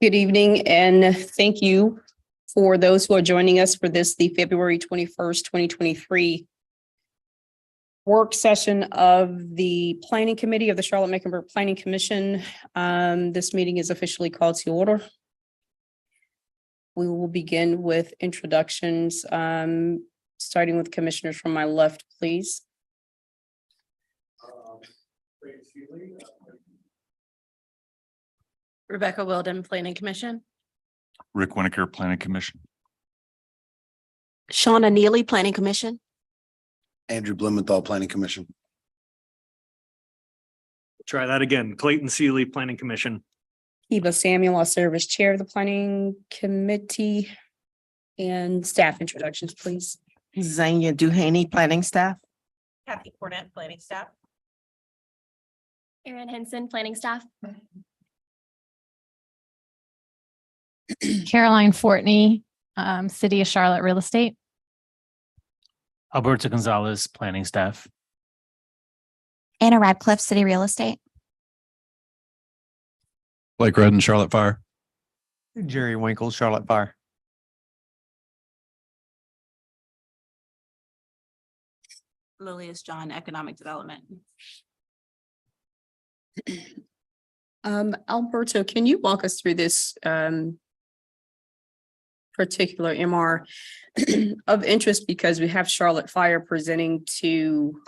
Good evening, and thank you for those who are joining us for the February 21st, 2023 work session of the Planning Committee of the Charlotte-Mecklenburg Planning Commission. This meeting is officially called to order. We will begin with introductions, starting with commissioners from my left, please. Rebecca Wilden, Planning Commission. Rick Winiker, Planning Commission. Shauna Neely, Planning Commission. Andrew Blumenthal, Planning Commission. Try that again. Clayton Seeley, Planning Commission. Eva Samuel, I serve as chair of the Planning Committee. And staff introductions, please. Zanya Duhaney, planning staff. Kathy Cornett, Planning Staff. Erin Henson, planning staff. Caroline Fortney, City of Charlotte Real Estate. Alberto Gonzalez, planning staff. Anna Radcliffe, city real estate. Blake Redden, Charlotte Fire. Jerry Winkle, Charlotte Fire. Lilius John, Economic Development. Alberto, can you walk us through this particular MR of interest, because we have Charlotte Fire presenting to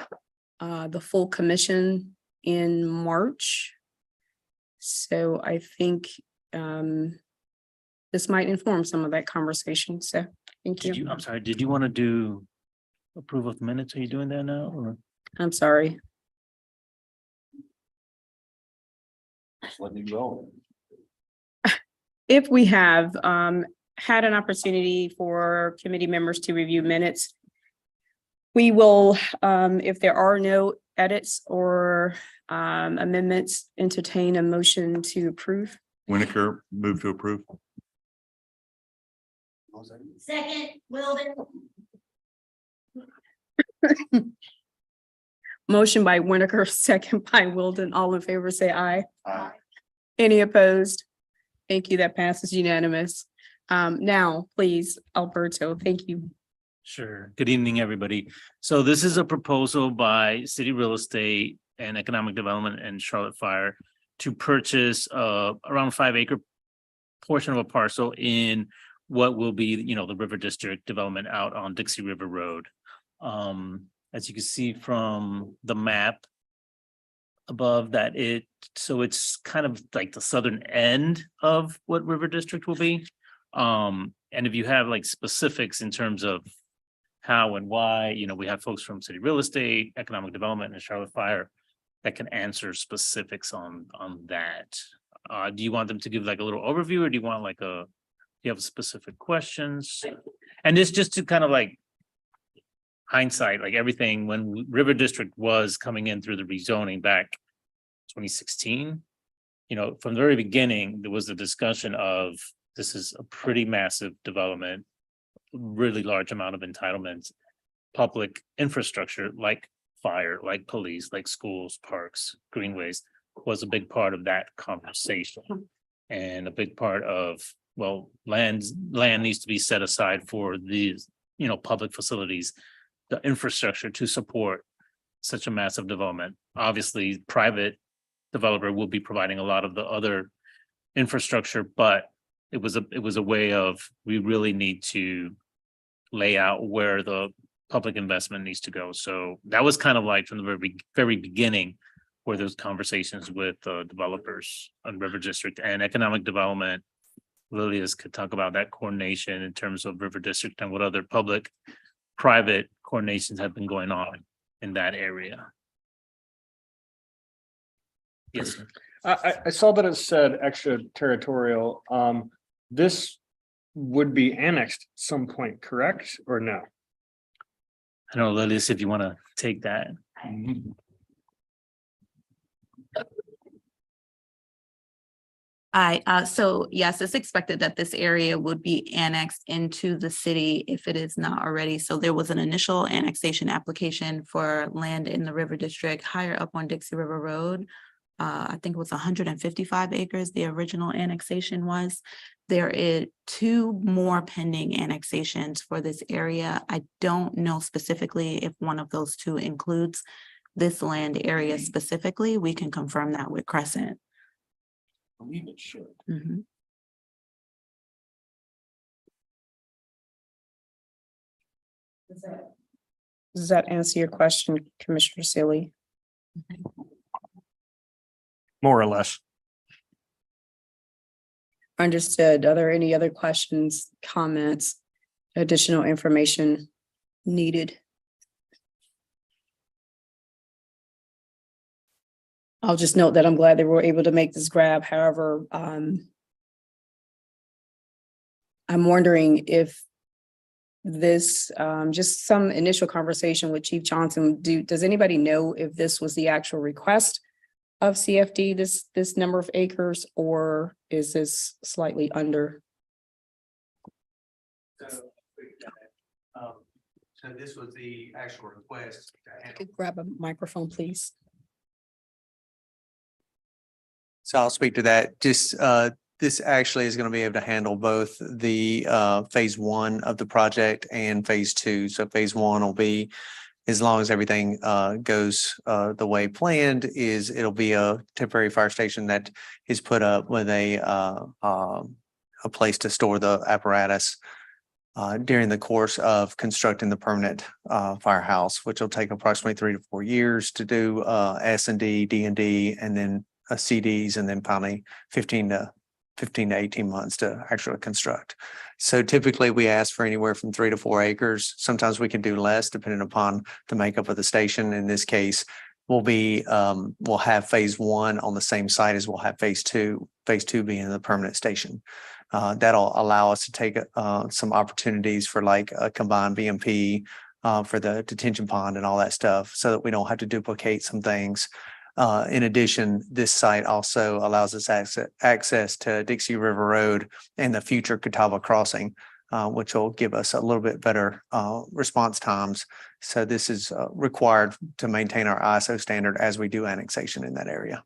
the full commission in March. So I think this might inform some of that conversation. So thank you. I'm sorry, did you want to do approval of the minutes? Are you doing that now or? I'm sorry. Let me go. If we have had an opportunity for committee members to review minutes, we will, if there are no edits or amendments, entertain a motion to approve. Winiker, move to approve. Second, Wilden. Motion by Winiker, second by Wilden. All in favor, say aye. Aye. Any opposed? Thank you. That passes unanimous. Now, please, Alberto, thank you. Sure. Good evening, everybody. So this is a proposal by City Real Estate and Economic Development and Charlotte Fire to purchase around 5-acre portion of a parcel in what will be, the River District development out on Dixie River Road. As you can see from the map above that, so it's kind of like the southern end of what River District will be. And if you have like specifics in terms of how and why, we have folks from City Real Estate, Economic Development, and Charlotte Fire that can answer specifics on that. Do you want them to give like a little overview, or do you want like do you have specific questions? And this just to kind of like hindsight, like everything when River District was coming in through the rezoning back 2016, from the very beginning, there was a discussion of this is a pretty massive development, really large amount of entitlements, public infrastructure like fire, like police, like schools, parks, greenways was a big part of that conversation. And a big part of, land needs to be set aside for these, public facilities, the infrastructure to support such a massive development. Obviously, private developer will be providing a lot of the other infrastructure, but it was a way of, we really need to lay out where the public investment needs to go. So that was kind of like from the very beginning where those conversations with developers on River District and Economic Development. Lilius could talk about that coordination in terms of River District and what other public-private coordinations have been going on in that area. Yes, sir. I saw that it said extraterritorial. This would be annexed at some point, correct, or no? I don't know, Lilius, if you want to take that. So yes, it's expected that this area would be annexed into the city if it is not already. So there was an initial annexation application for land in the River District higher up on Dixie River Road. I think it was 155 acres, the original annexation was. There is 2 more pending annexations for this area. I don't know specifically if one of those 2 includes this land area specifically. We can confirm that with Crescent. I believe it should. Mhm. Does that answer your question, Commissioner Sealy? More or less. Understood. Are there any other questions, comments, additional information needed? I'll just note that I'm glad that we're able to make this grab. However, I'm wondering if this, just some initial conversation with Chief Johnson, does anybody know if this was the actual request of CFD, this number of acres, or is this slightly under? So this was the actual request. Could grab a microphone, please. So I'll speak to that. Just, this actually is going to be able to handle both the phase 1 of the project and phase 2. So phase 1 will be, as long as everything goes the way planned, it'll be a temporary fire station that is put up with a place to store the apparatus during the course of constructing the permanent firehouse, which will take approximately 3 to 4 years to do S&D, D&D, and then CDs, and then finally 15 to 18 months to actually construct. So typically we ask for anywhere from 3 to 4 acres. Sometimes we can do less depending upon the makeup of the station. In this case, we'll have phase 1 on the same site as we'll have phase 2 being the permanent station. That'll allow us to take some opportunities for like a combined BMP for the detention pond and all that stuff, so that we don't have to duplicate some things. In addition, this site also allows us access to Dixie River Road and the future Catawba Crossing, which will give us a little bit better response times. So this is required to maintain our ISO standard as we do annexation in that area.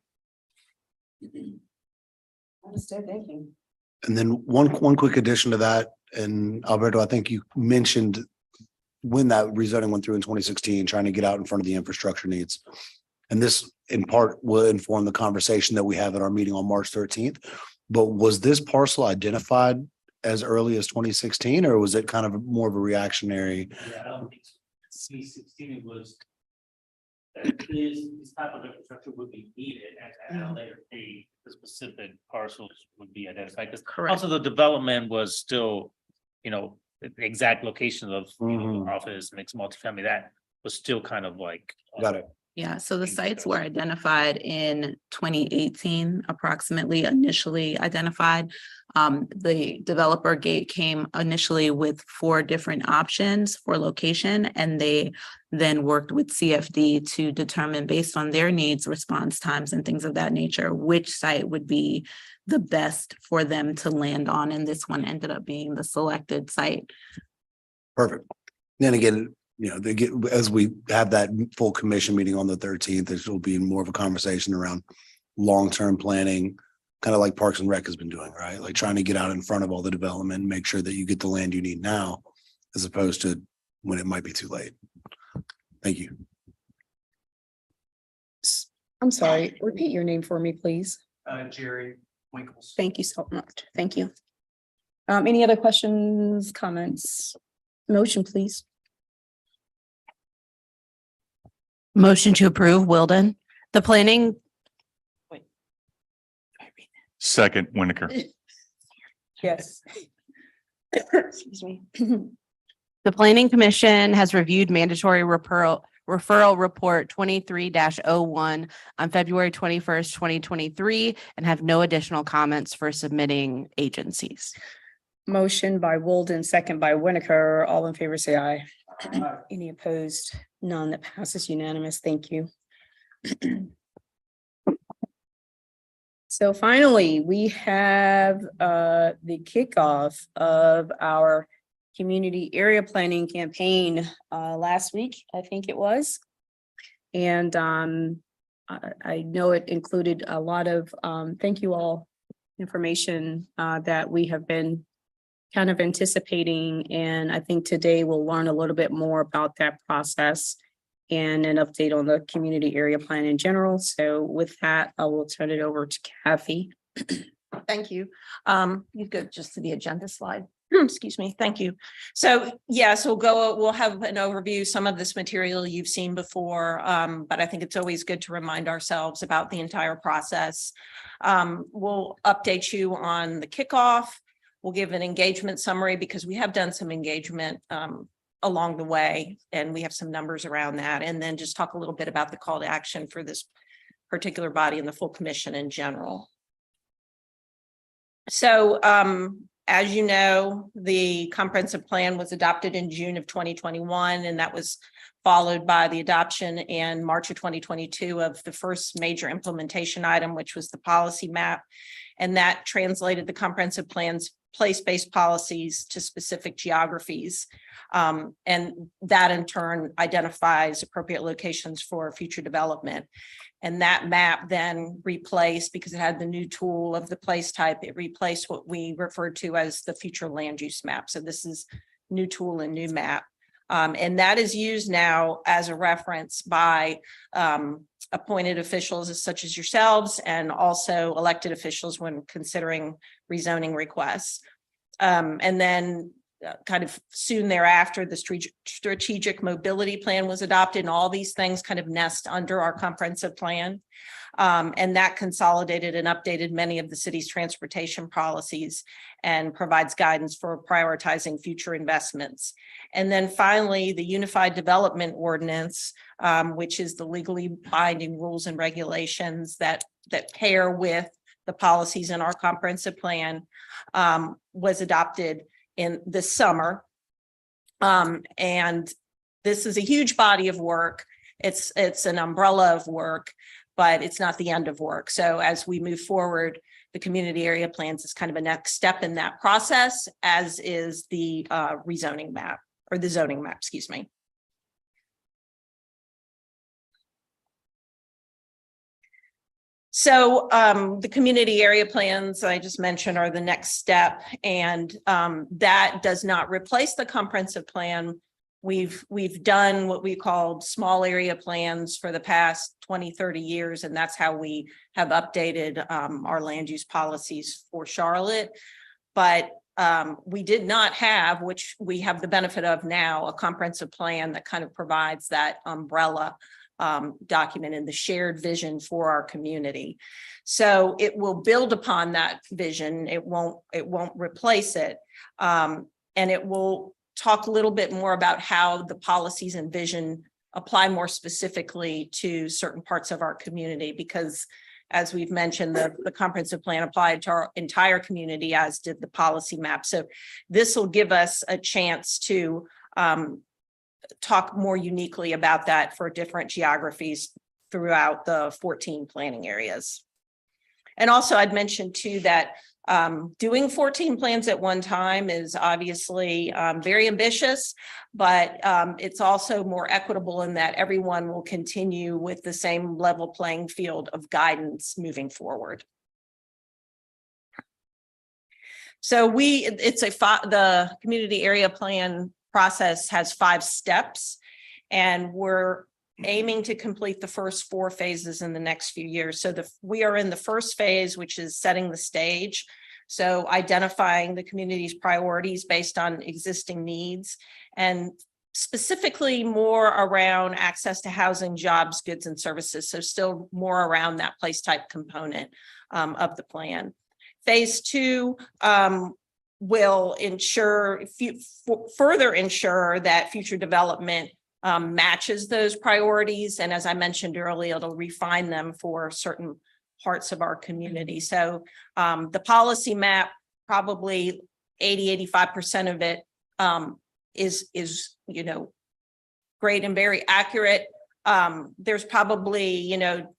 Understood, thank you. And then one quick addition to that, and Alberto, I think you mentioned when that rezoning went through in 2016, trying to get out in front of the infrastructure needs. And this in part will inform the conversation that we have at our meeting on March 13th. But was this parcel identified as early as 2016, or was it kind of more of a reactionary? Yeah, I don't think so. C16 was. This type of infrastructure would be needed at a later date. The specific parcels would be identified, because Correct. also the development was still, the exact location of office, mixed multifamily, that was still kind of like. Got it. Yeah, so the sites were identified in 2018, approximately initially identified. The developer gate came initially with 4 different options for location, and they then worked with CFD to determine, based on their needs, response times, and things of that nature, which site would be the best for them to land on. And this one ended up being the selected site. Perfect. Then again, as we have that full commission meeting on the 13th, there will be more of a conversation around long-term planning, kind of like Parks and Rec has been doing, right? Like trying to get out in front of all the development and make sure that you get the land you need now, as opposed to when it might be too late. Thank you. I'm sorry, repeat your name for me, please. Jerry Winkles. Thank you so much. Thank you. Any other questions, comments? Motion, please. Motion to approve Wilden. The planning, Second, Winiker. Yes. Excuse me. the planning commission has reviewed mandatory referral report 23-01 on February 21st, 2023, and have no additional comments for submitting agencies. Motion by Walden, second by Winiker. All in favor, say aye. Any opposed? None. That passes unanimous. Thank you. So finally, we have the kickoff of our community area planning campaign last week, I think it was. And I know it included a lot of, thank you all, information that we have been kind of anticipating. And I think today we'll learn a little bit more about that process and an update on the community area plan in general. So with that, I will turn it over to Kathy. Thank you. You go just to the agenda slide. Excuse me. Thank you. So yes, we'll have an overview, some of this material you've seen before, but I think it's always good to remind ourselves about the entire process. We'll update you on the kickoff. We'll give an engagement summary because we have done some engagement along the way, and we have some numbers around that. And then just talk a little bit about the call to action for this particular body and the full commission in general. So as you know, the comprehensive plan was adopted in June of 2021, and that was followed by the adoption in March of 2022 of the first major implementation item, which was the policy map. And that translated the comprehensive plan's place-based policies to specific geographies. And that in turn identifies appropriate locations for future development. And that map then replaced, because it had the new tool of the place type, it replaced what we referred to as the future land use map. So this is new tool and new map. And that is used now as a reference by appointed officials such as yourselves and also elected officials when considering rezoning requests. And then kind of soon thereafter, the strategic mobility plan was adopted, and all these things kind of nest under our comprehensive plan. And that consolidated and updated many of the city's transportation policies and provides guidance for prioritizing future investments. And then finally, the Unified Development Ordinance, which is the legally binding rules and regulations that pair with the policies in our comprehensive plan, was adopted in this summer. And this is a huge body of work. It's an umbrella of work, but it's not the end of work. So as we move forward, the community area plans is kind of a next step in that process, as is the rezoning map, or the zoning map, excuse me. So the community area plans I just mentioned are the next step, and that does not replace the comprehensive plan. We've done what we called small area plans for the past 20, 30 years, and that's how we have updated our land use policies for Charlotte. But we did not have, which we have the benefit of now, a comprehensive plan that kind of provides that umbrella document and the shared vision for our community. So it will build upon that vision. It won't replace it. And it will talk a little bit more about how the policies and vision apply more specifically to certain parts of our community, because as we've mentioned, the comprehensive plan applied to our entire community, as did the policy map. So this will give us a chance to talk more uniquely about that for different geographies throughout the 14 planning areas. And also I'd mentioned too that doing 14 plans at one time is obviously very ambitious, but it's also more equitable in that everyone will continue with the same level playing field of guidance moving forward. So the community area plan process has 5 steps, and we're aiming to complete the first 4 phases in the next few years. So we are in the first phase, which is setting the stage. So identifying the community's priorities based on existing needs, and specifically more around access to housing, jobs, goods, and services. So still more around that place type component of the plan. Phase 2 will further ensure that future development matches those priorities. And as I mentioned earlier, it'll refine them for certain parts of our community. So the policy map, probably 80–85% of it is great and very accurate. There's probably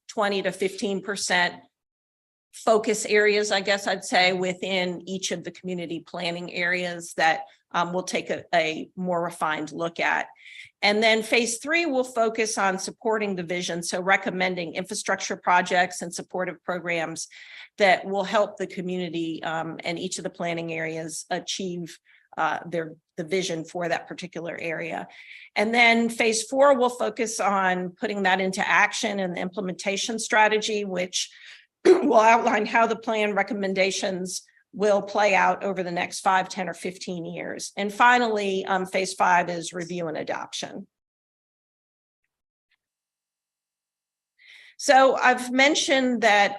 20 to 15% focus areas, I guess I'd say, within each of the community planning areas that we'll take a more refined look at. And then phase 3 will focus on supporting the vision. So recommending infrastructure projects and supportive programs that will help the community and each of the planning areas achieve the vision for that particular area. And then phase 4 will focus on putting that into action and the implementation strategy, which will outline how the plan recommendations will play out over the next 5, 10, or 15 years. And finally, phase 5 is review and adoption. So I've mentioned that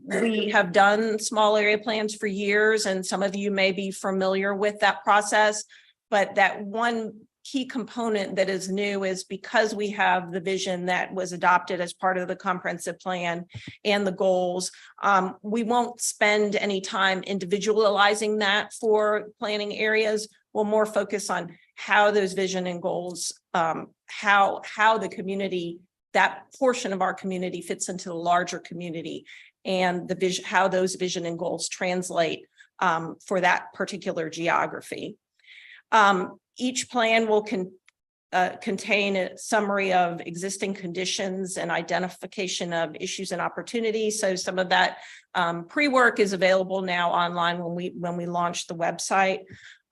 we have done small area plans for years, and some of you may be familiar with that process, but that one key component that is new is because we have the vision that was adopted as part of the comprehensive plan and the goals, we won't spend any time individualizing that for planning areas. We'll more focus on how those vision and goals, how the community, that portion of our community fits into the larger community, and the vision, how those vision and goals translate for that particular geography. Each plan will contain a summary of existing conditions and identification of issues and opportunities. So some of that pre-work is available now online when we launch the website.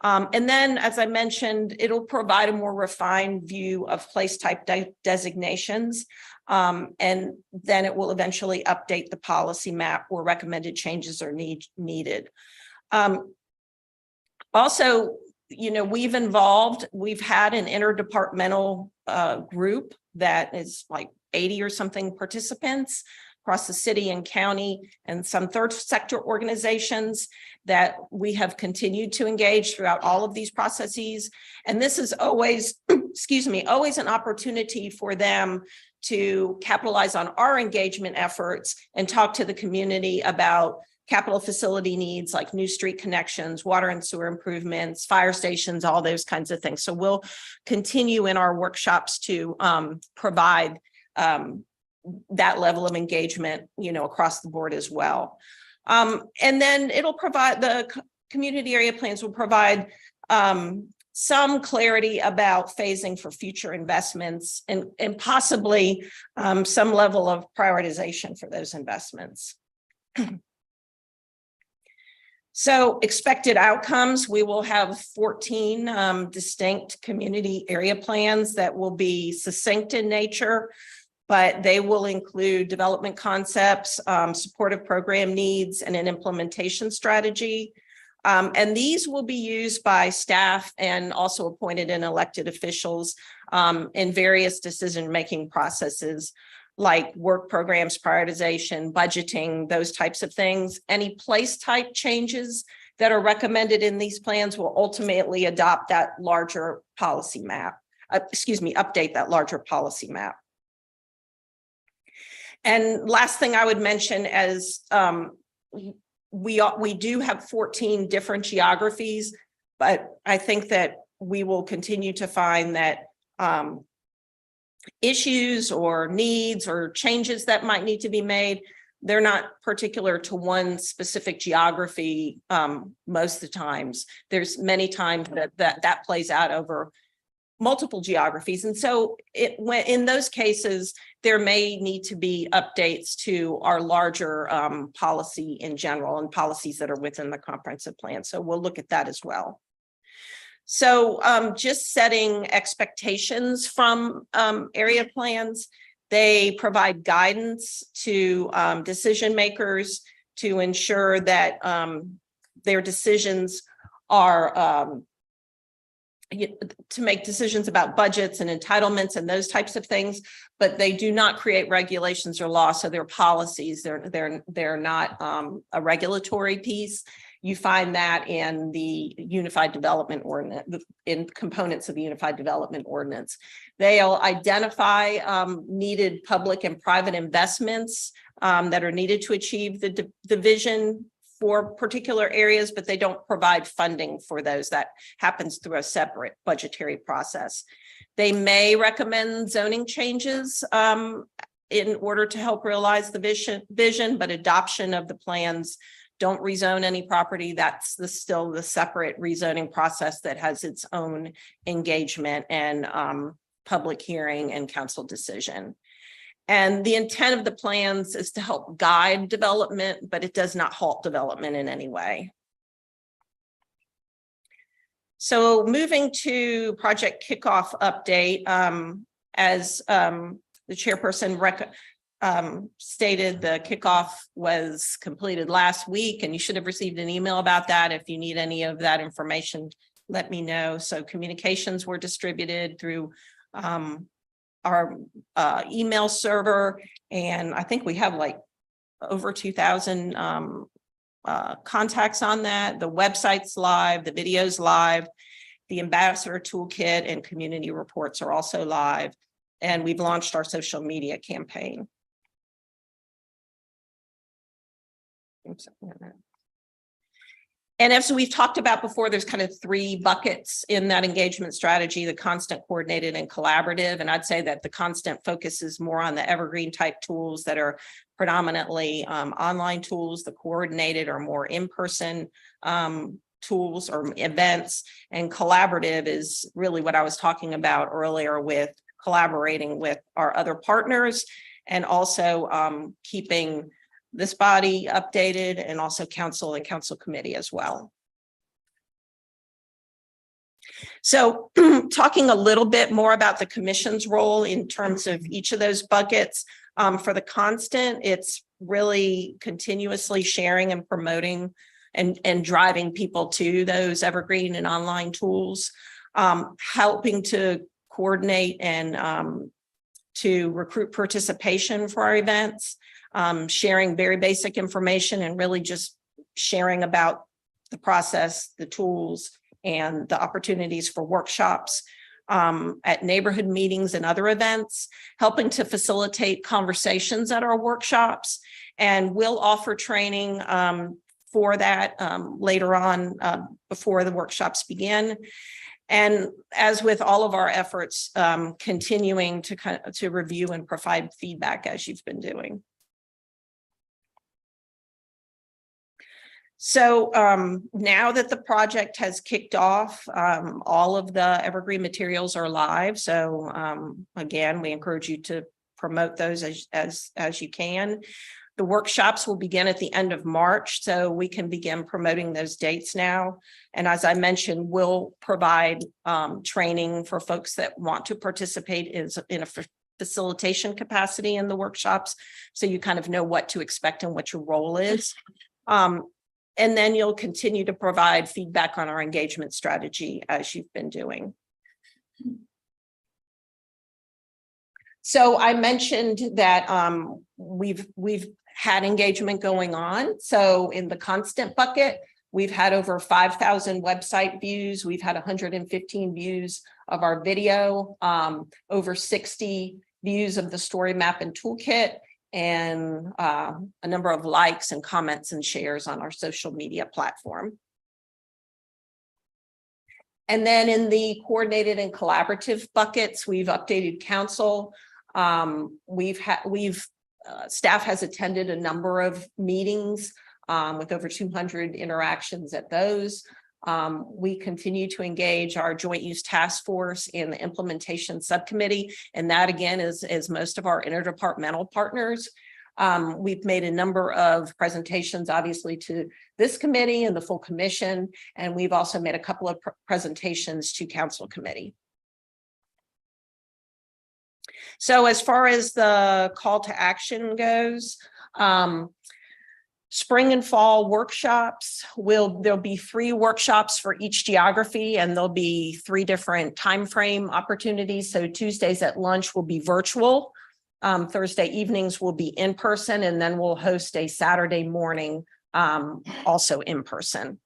And then, as I mentioned, it'll provide a more refined view of place type designations. And then it will eventually update the policy map where recommended changes are needed. Also, you know, we've had an interdepartmental group that is like 80 or something participants across the city and county, and some third sector organizations that we have continued to engage throughout all of these processes. And this is always, excuse me, always an opportunity for them to capitalize on our engagement efforts and talk to the community about capital facility needs like new street connections, water and sewer improvements, fire stations, all those kinds of things. So we'll continue in our workshops to provide that level of engagement, you know, across the board as well. And then it'll provide, the community area plans will provide some clarity about phasing for future investments and possibly some level of prioritization for those investments. So expected outcomes, we will have 14 distinct community area plans that will be succinct in nature, but they will include development concepts, supportive program needs, and an implementation strategy. And these will be used by staff and also appointed and elected officials in various decision-making processes like work programs, prioritization, budgeting, those types of things. Any place type changes that are recommended in these plans will ultimately adopt that larger policy map, update that larger policy map. And last thing I would mention is we do have 14 different geographies, but I think that we will continue to find that issues or needs or changes that might need to be made, they're not particular to one specific geography most of the times. There's many times that plays out over multiple geographies. And so in those cases, there may need to be updates to our larger policy in general and policies that are within the comprehensive plan. So we'll look at that as well. So just setting expectations from area plans, they provide guidance to decision makers to ensure that their decisions are to make decisions about budgets and entitlements and those types of things, but they do not create regulations or law. So they're policies. They're not a regulatory piece. You find that in the Unified Development Ordinance, in components of the Unified Development Ordinance. They'll identify needed public and private investments that are needed to achieve the vision for particular areas, but they don't provide funding for those. That happens through a separate budgetary process. They may recommend zoning changes in order to help realize the vision, but adoption of the plans don't rezone any property. That's still the separate rezoning process that has its own engagement and public hearing and council decision. And the intent of the plans is to help guide development, but it does not halt development in any way. So moving to project kickoff update, as the chairperson stated, the kickoff was completed last week, and you should have received an email about that. If you need any of that information, let me know. So communications were distributed through our email server, and I think we have like over 2,000 contacts on that. The website's live, the video's live, the ambassador toolkit and community reports are also live, and we've launched our social media campaign. And as we've talked about before, there's kind of three buckets in that engagement strategy: the constant, coordinated, and collaborative. And I'd say that the constant focuses more on the evergreen type tools that are predominantly online tools. The coordinated are more in-person tools or events. And collaborative is really what I was talking about earlier, with collaborating with our other partners and also keeping this body updated, and also council and council committee as well. So talking a little bit more about the commission's role in terms of each of those buckets. For the constant, it's really continuously sharing and promoting and driving people to those evergreen and online tools, helping to coordinate and to recruit participation for our events, sharing very basic information and really just sharing about the process, the tools, and the opportunities for workshops at neighborhood meetings and other events, helping to facilitate conversations at our workshops. And we'll offer training for that later on before the workshops begin. And as with all of our efforts, continuing to review and provide feedback as you've been doing. So now that the project has kicked off, all of the evergreen materials are live. So again, we encourage you to promote those as you can. The workshops will begin at the end of March, so we can begin promoting those dates now. And as I mentioned, we'll provide training for folks that want to participate in a facilitation capacity in the workshops, so you kind of know what to expect and what your role is. And then you'll continue to provide feedback on our engagement strategy as you've been doing. So I mentioned that we've had engagement going on. So in the constant bucket, we've had over 5,000 website views. We've had 115 views of our video, over 60 views of the story map and toolkit, and a number of likes and comments and shares on our social media platform. And then in the coordinated and collaborative buckets, we've updated council. Staff has attended a number of meetings with over 200 interactions at those. We continue to engage our joint use task force in the implementation subcommittee, and that again is most of our interdepartmental partners. We've made a number of presentations, obviously, to this committee and the full commission, and we've also made a couple of presentations to council committee. So as far as the call to action goes, spring and fall workshops, there'll be 3 workshops for each geography, and there'll be 3 different timeframe opportunities. So Tuesdays at lunch will be virtual. Thursday evenings will be in person, and then we'll host a Saturday morning also in person.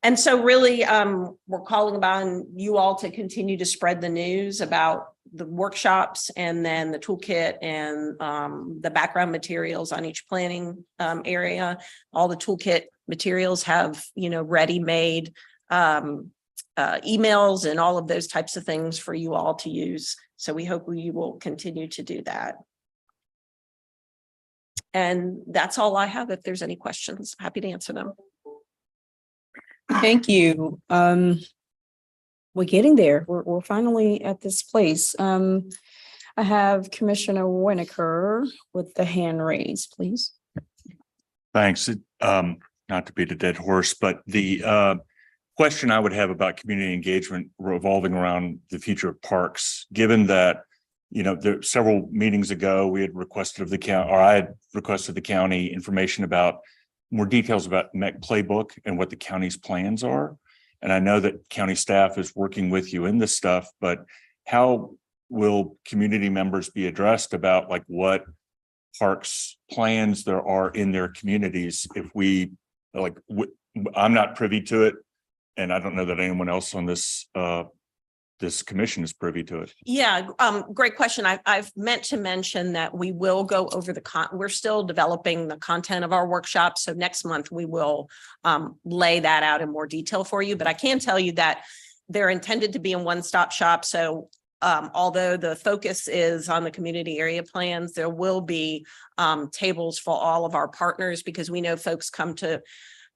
And so really, we're calling upon you all to continue to spread the news about the workshops, and then the toolkit and the background materials on each planning area. All the toolkit materials have, ready-made emails and all of those types of things for you all to use. So we hope you will continue to do that. And that's all I have. If there's any questions, happy to answer them. Thank you. We're getting there. We're finally at this place. I have Commissioner Winokur with the hand raised, please. Thanks. Not to beat a dead horse, but the question I would have about community engagement revolving around the future of parks, given that, there several meetings ago, we had requested of the county, or I had requested the county information about more details about MEC playbook and what the county's plans are. And I know that county staff is working with you in this stuff, but how will community members be addressed about like what parks plans there are in their communities if we like, I'm not privy to it. And I don't know that anyone else on this commission is privy to it. Yeah, great question. I've meant to mention that we will go over we're still developing the content of our workshop. So next month we will lay that out in more detail for you. But I can tell you that they're intended to be in one-stop shop. So although the focus is on the community area plans, there will be tables for all of our partners, because we know folks come to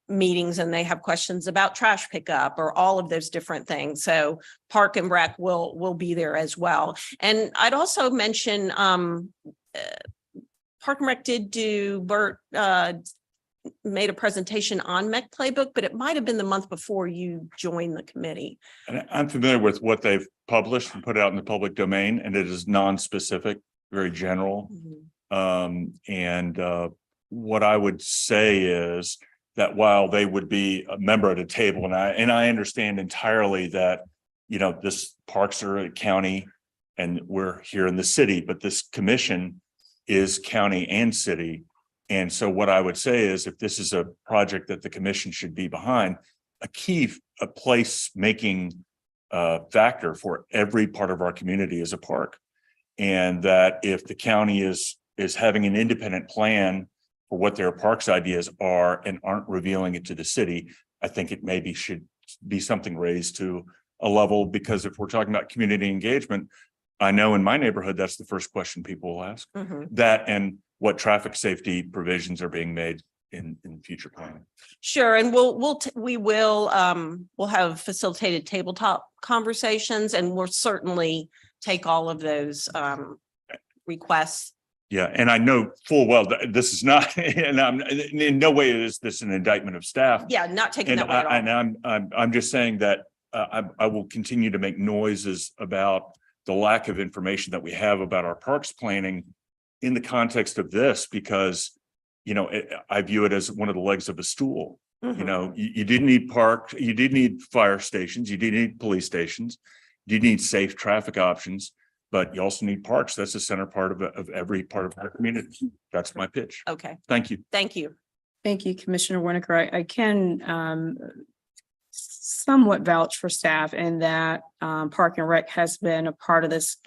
meetings and they have questions about trash pickup or all of those different things. So Park and Rec will be there as well. And I'd also mention Park and Rec did do, Bert made a presentation on MEC playbook, but it might have been the month before you joined the committee. And I'm familiar with what they've published and put out in the public domain, and it is non-specific, very general. What I would say is that while they would be a member at a table, and I understand entirely that, this parks are a county and we're here in the city, but this commission is county and city. And so what I would say is, if this is a project that the commission should be behind, a place making factor for every part of our community is a park. And that if the county is having an independent plan for what their parks ideas are and aren't revealing it to the city, I think it maybe should be something raised to a level, because if we're talking about community engagement, I know in my neighborhood, that's the first question people will ask. That and what traffic safety provisions are being made in future planning. Sure, and we'll have facilitated tabletop conversations, and we'll certainly take all of those requests. Yeah, and I know full well that this is not, and I'm in no way is this an indictment of staff. Yeah, not taking And that way at all. I'm just saying that I will continue to make noises about the lack of information that we have about our parks planning in the context of this, because, I view it as one of the legs of a stool. You did need parks, you did need fire stations, you did need police stations, you need safe traffic options, but you also need parks. That's the center part of every part of our community. That's my pitch. Okay, Thank you. thank you. Thank you, Commissioner Winokur. I can somewhat vouch for staff in that Park and Rec has been a part of this,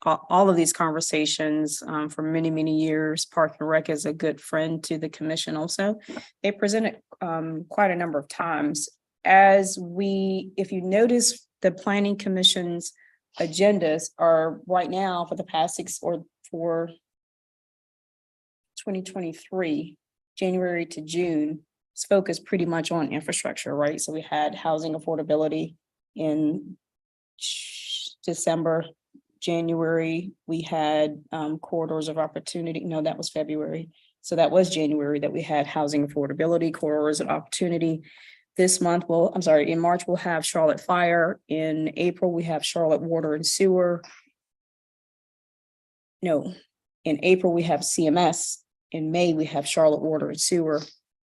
all of these conversations for many, many years. Park and Rec is a good friend to the commission also. They presented quite a number of times. If you notice, the Planning Commission's agendas are right now for the past for 2023, January to June, it's focused pretty much on infrastructure, right? So we had housing affordability in December. January, we had corridors of opportunity. No, that was February. So that was January that we had housing affordability, corridors of opportunity. This month, in March, we'll have Charlotte Fire. In April, we have Charlotte Water and Sewer. No, in April, we have CMS. In May, we have Charlotte Water and Sewer.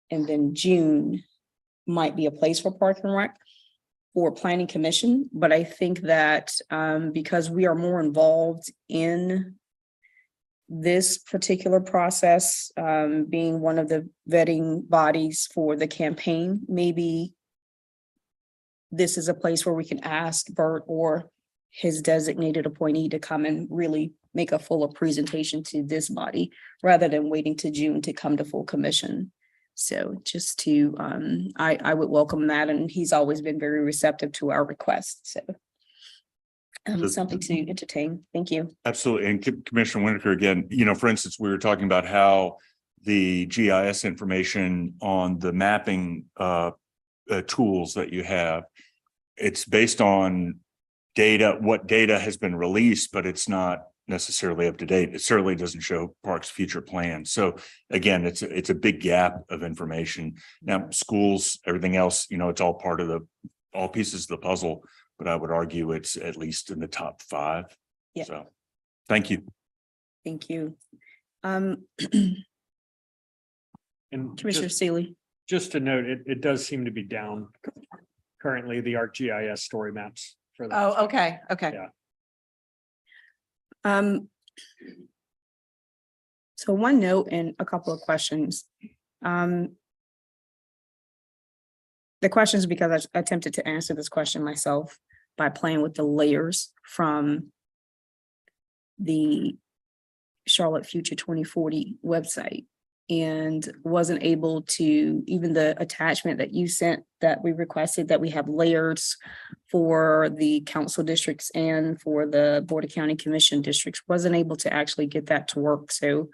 And then June might be a place for Park and Rec or Planning Commission. But I think that because we are more involved in this particular process, being one of the vetting bodies for the campaign, maybe this is a place where we can ask Bert or his designated appointee to come and really make a fuller presentation to this body rather than waiting to June to come to full commission. So just to, I would welcome that, and he's always been very receptive to our requests, so. So- Something to entertain. Thank you. Absolutely. And Commissioner Winokur, again, you know, for instance, we were talking about how the GIS information on the mapping tools that you have, it's based on data, what data has been released, but it's not necessarily up to date. It certainly doesn't show Parks' future plans. So again, it's a big gap of information. Now, schools, everything else, you know, it's all part of all pieces of the puzzle, but I would argue it's at least in the top 5. Yeah. So, thank you. Thank you. And Commissioner Seeley. just to note, it does seem to be down currently, the ArcGIS story maps for that. Oh, okay, okay. Yeah. So one note and a couple of questions. The questions, because I attempted to answer this question myself by playing with the layers from the Charlotte Future 2040 website, and wasn't able to, even the attachment that you sent that we requested, that we have layers for the council districts and for the Board of County Commission districts, wasn't able to actually get that to work. So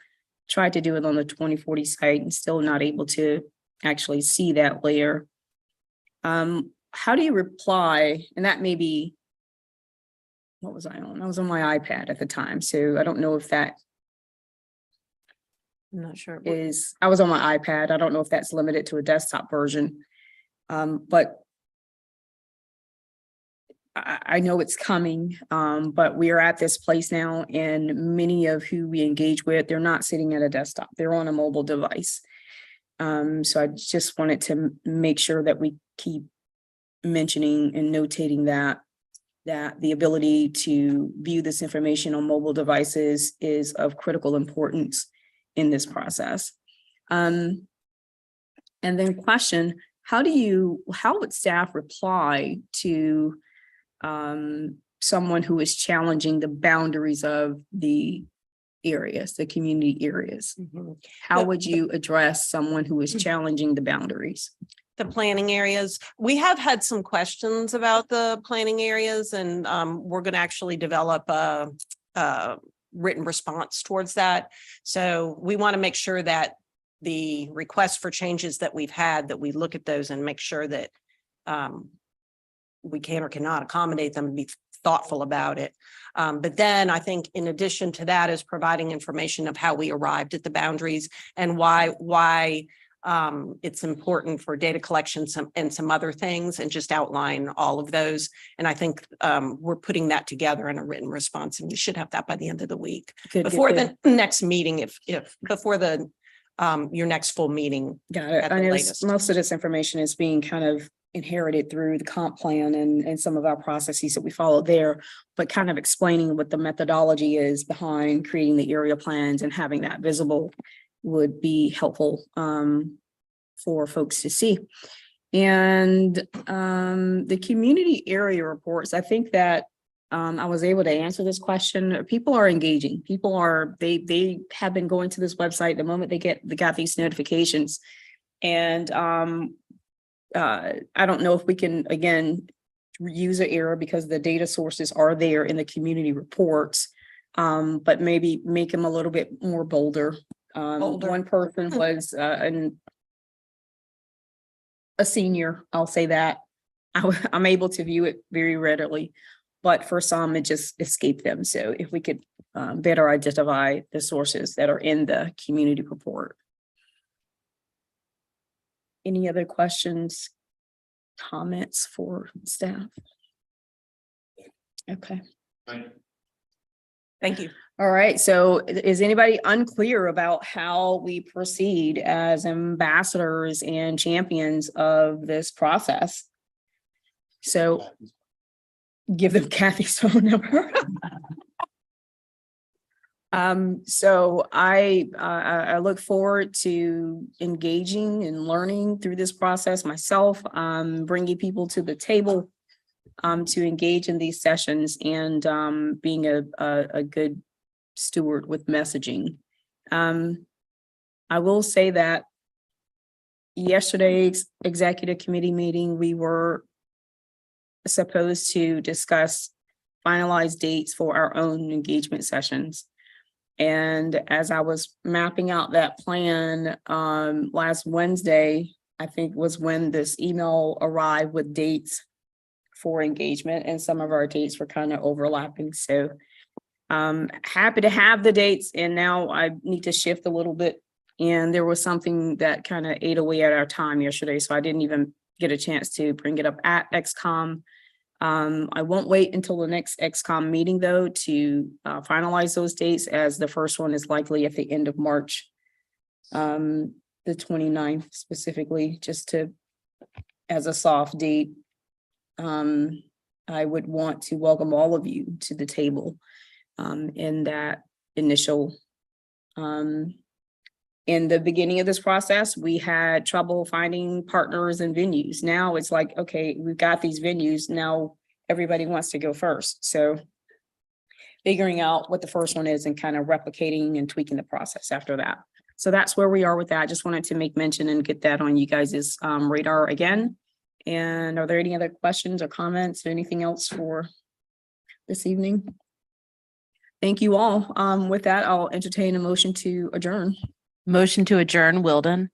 tried to do it on the 2040 site and still not able to actually see that layer. How do you reply? And that may be, what was I on? I was on my iPad at the time, so I don't know if that I'm not sure. I was on my iPad. I don't know if that's limited to a desktop version. But I know it's coming, but we are at this place now, and many of who we engage with, they're not sitting at a desktop, they're on a mobile device. So I just wanted to make sure that we keep mentioning and notating that the ability to view this information on mobile devices is of critical importance in this process. And then question, how would staff reply to someone who is challenging the boundaries of the areas, the community areas? How would you address someone who is challenging the boundaries? The planning areas, we have had some questions about the planning areas, and we're going to actually develop a written response towards that. So we want to make sure that the requests for changes that we've had, that we look at those and make sure that we can or cannot accommodate them and be thoughtful about it. But then I think in addition to that is providing information of how we arrived at the boundaries and why it's important for data collection and some other things, and just outline all of those. And I think we're putting that together in a written response, and we should have that by the end of the week, before the next meeting, if before the your next full meeting. Got it. at I the know latest. most of this information is being kind of inherited through the comp plan and some of our processes that we follow there, but kind of explaining what the methodology is behind creating the area plans and having that visible would be helpful for folks to see. And the community area reports, I think that I was able to answer this question. People are engaging. People are, they have been going to this website the moment they got these notifications. And I don't know if we can, again, use an error because the data sources are there in the community reports, but maybe make them a little bit more bolder. One person was a senior, I'll say that. I'm able to view it very readily, but for some, it just escaped them. So if we could better identify the sources that are in the community report. Any other questions, comments for staff? Okay. Thank you. All right. So is anybody unclear about how we proceed as ambassadors and champions of this process? So give them Kathy's phone number. So I look forward to engaging and learning through this process myself, bringing people to the table to engage in these sessions and being a good steward with messaging. I will say that yesterday's executive committee meeting, we were supposed to discuss finalized dates for our own engagement sessions. And as I was mapping out that plan, last Wednesday, I think was when this email arrived with dates for engagement, and some of our dates were kind of overlapping. So happy to have the dates, and now I need to shift a little bit. And there was something that kind of ate away at our time yesterday, so I didn't even get a chance to bring it up at XCOM. I won't wait until the next XCOM meeting, though, to finalize those dates, as the first one is likely at the end of March. The 29th specifically, just to, as a soft date. I would want to welcome all of you to the table in that initial. In the beginning of this process, we had trouble finding partners and venues. Now it's like, okay, we've got these venues. Now everybody wants to go first. So figuring out what the first one is and kind of replicating and tweaking the process after that. So that's where we are with that. I just wanted to make mention and get that on you guys' radar again. And are there any other questions or comments or anything else for this evening? Thank you all. With that, I'll entertain a motion to adjourn. Motion to adjourn, Wilden.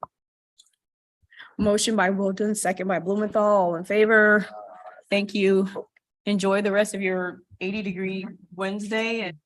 Motion by Wilton, second by Blumenthal. All in favor? Thank you. Enjoy the rest of your 80-degree Wednesday and